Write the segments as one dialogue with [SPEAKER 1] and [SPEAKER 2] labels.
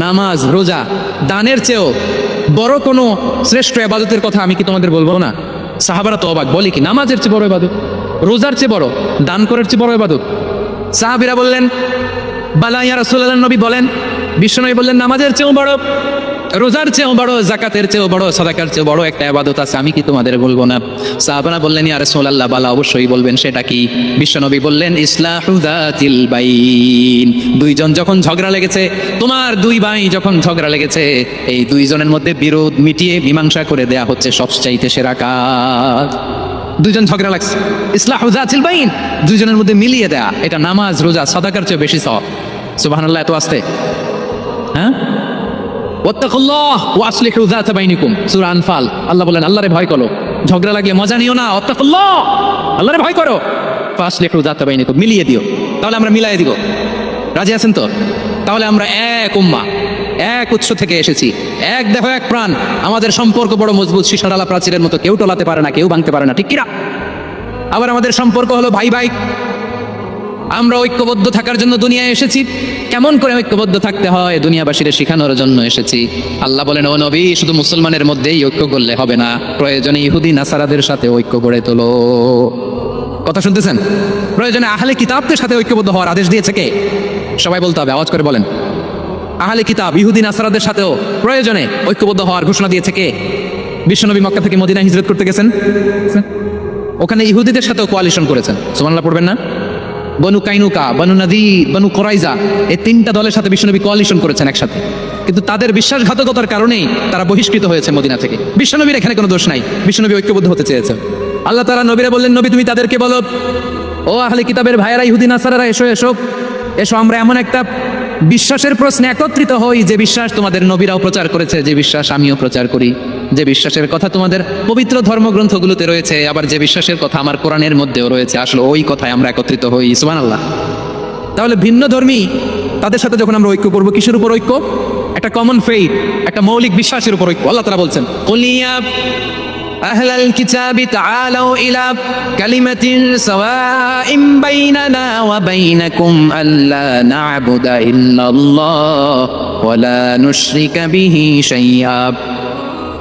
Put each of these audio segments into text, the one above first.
[SPEAKER 1] নামাজ, রোজা, দানের চেয়েও বড় কোনো শ্রেষ্ঠ ইবাদতের কথা আমি কি তোমাদের বলবো না? সাহাবারা তো অবাক, বলে কি নামাজের চেয়ে বড় ইবাদত, রোজার চেয়ে বড়, দান করার চেয়ে বড় ইবাদত? সাহাবীরা বললেন বালা ইয়া রাসূলুল্লাহ, নবী বলেন, বিশ্বনবী বললেন নামাজের চেয়েও বড়, রোজার চেয়েও বড়, যাকাতের চেয়েও বড়, সাদাকার চেয়েও বড় একটা ইবাদত আছে, আমি কি তোমাদের বলবো না? সাহাবারা বললেন ইয়া রাসূলুল্লাহ, বালা অবশ্যই বলবেন, সেটা কি? বিশ্বনবী বললেন ইসলাহু যাতিল বাইন। দুইজন যখন ঝগড়া লেগেছে, তোমার দুই ভাই যখন ঝগড়া লেগেছে, এই দুইজনের মধ্যে বিরোধ মিটিয়ে মীমাংসা করে দেয়া হচ্ছে সবচাইতে সেরা কাজ। দুইজন ঝগড়া লাগছে, ইসলাহু যাতিল বাইন, দুইজনের মধ্যে মিলিয়ে দেয়া, এটা নামাজ, রোজা, সাদাকার চেয়ে বেশি সওয়াব। সুবহানাল্লাহ, এত আসতে, হ্যাঁ? ওয়াত্তাকুল্লাহ ওয়া আসলিহু যাতা বাইনিকুম, সূরা আনফাল। আল্লাহ বলেন আল্লাহরে ভয় করো, ঝগড়া লাগলে মজা নিও না, ওয়াত্তাকুল্লাহ, আল্লাহরে ভয় করো, ফাসলিহু যাতা বাইনিকুম, মিলিয়ে দিও। তাহলে আমরা মিলিয়ে দিব, রাজি আছেন তো? তাহলে আমরা এক উম্মাহ, এক উৎস থেকে এসেছি, এক দেহ এক প্রাণ, আমাদের সম্পর্ক বড় মজবুত, সীসাডালা প্রাচীরের মতো, কেউ টলাতে পারে না, কেউ ভাঙতে পারে না, ঠিক কিনা? আবার আমাদের সম্পর্ক হলো ভাই ভাই, আমরা ঐক্যবদ্ধ থাকার জন্য দুনিয়ায় এসেছি। কেমন করে ঐক্যবদ্ধ থাকতে হয় দুনিয়াবাসীর শেখানোর জন্য এসেছি। আল্লাহ বলেন ও নবী, শুধু মুসলমানের মধ্যেই ঐক্য করলে হবে না, প্রয়োজনে ইহুদি নাসারাদের সাথে ঐক্য গড়ে তোলো। কথা শুনতেছেন? প্রয়োজনে আহলে কিতাবদের সাথে ঐক্যবদ্ধ হওয়ার আদেশ দিয়েছে কে? সবাই বলতে হবে, আওয়াজ করে বলেন। আহলে কিতাব ইহুদি নাসারাদের সাথেও প্রয়োজনে ঐক্যবদ্ধ হওয়ার ঘোষণা দিয়েছে কে? বিশ্বনবী মক্কা থেকে মদিনায় হিজরত করতে গেছেন, ওখানে ইহুদিদের সাথেও কোয়ালিশন করেছেন। সুবহানাল্লাহ পড়বেন না? বনু কাইনুকা, বনু নাদির, বনু কুরাইজা, এই তিনটা দলের সাথে বিশ্বনবী কোয়ালিশন করেছেন একসাথে, কিন্তু তাদের বিশ্বাসঘাতকতার কারণেই তারা বহিষ্কৃত হয়েছে মদিনা থেকে। বিশ্বনবীর এখানে কোনো দোষ নাই, বিশ্বনবী ঐক্যবদ্ধ হতে চেয়েছেন। আল্লাহ তাআলা নবীরা বললেন, নবী তুমি তাদেরকে বলো, ও আহলে কিতাবের ভাইয়েরা, ইহুদি নাসারারা, এসো এসো এসো, আমরা এমন একটা বিশ্বাসের প্রশ্নে একত্রিত হই যে বিশ্বাস তোমাদের নবীরাও প্রচার করেছে, যে বিশ্বাস আমিও প্রচার করি, যে বিশ্বাসের কথা তোমাদের পবিত্র ধর্মগ্রন্থগুলোতে রয়েছে, আবার যে বিশ্বাসের কথা আমার কোরআনের মধ্যেও রয়েছে, আসলে ওই কথায় আমরা একত্রিত হই। সুবহানাল্লাহ। তাহলে ভিন্ন ধর্মী তাদের সাথে যখন আমরা ঐক্য করবো, কিসের উপর ঐক্য? একটা কমন ফেইথ, একটা মৌলিক বিশ্বাসের উপর ঐক্য। আল্লাহ তাআলা বলছেন কুলিয়া আহলাল কিতাবি তাআলাউ ইলা কালিমাতিন সাওয়াইন বাইনানা ওয়া বাইনাকুম আল্লা না'বুদা ইল্লাল্লাহ ওয়া লা নুশরিকা বিহি শাইআ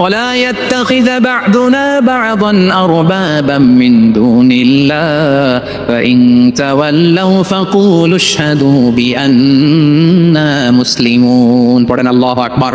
[SPEAKER 1] ولا يتخذ بعضنا بعضا أربابا من دون الله فإن تولوا فقولوا اشهدوا بأننا مسلمون. পড়েন আল্লাহু আকবার।